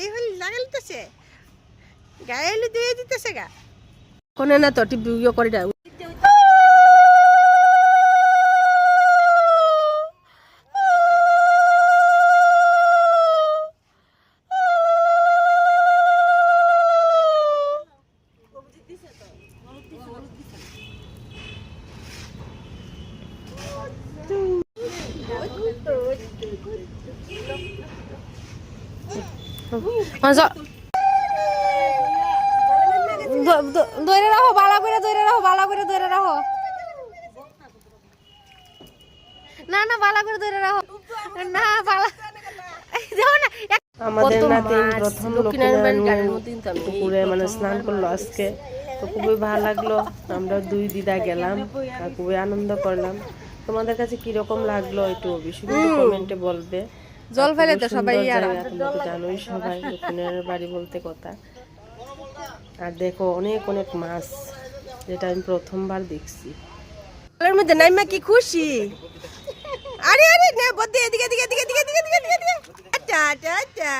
গায়ে হলুদ লাগাইতেছে, গায়ে হলুদ দিয়ে দিতেছে গা কোনে না তো টিভি করে না। ধরে রাখো, ভালো করে ধরে রাখো, ভালো করে ধরে রাখো, না না ভালো করে ধরে রাখো, না ভালো দেখো না। আমাদের নাতি প্রথম পুকুরে মানে স্নান করলো আজকে, তো খুবই ভালো লাগলো। আমরা দুই দিদা গেলাম আর খুবই আনন্দ করলাম। তোমাদের কাছে কিরকম লাগলো একটু অবশ্যই কমেন্টে বলবে। জল ফেলে তো সবাই জানোই, সবাই দক্ষিণের বাড়ি বলতে কথা। আর দেখো অনেক অনেক মাছ, যেটা আমি প্রথমবার দেখছি। জলের মধ্যে নাইমা কি খুশি, আরে আরে না বদ্দি এদিকে এদিকে এদিকে এদিকে এদিকে এদিকে আচ্ছা আচ্ছা আচ্ছা।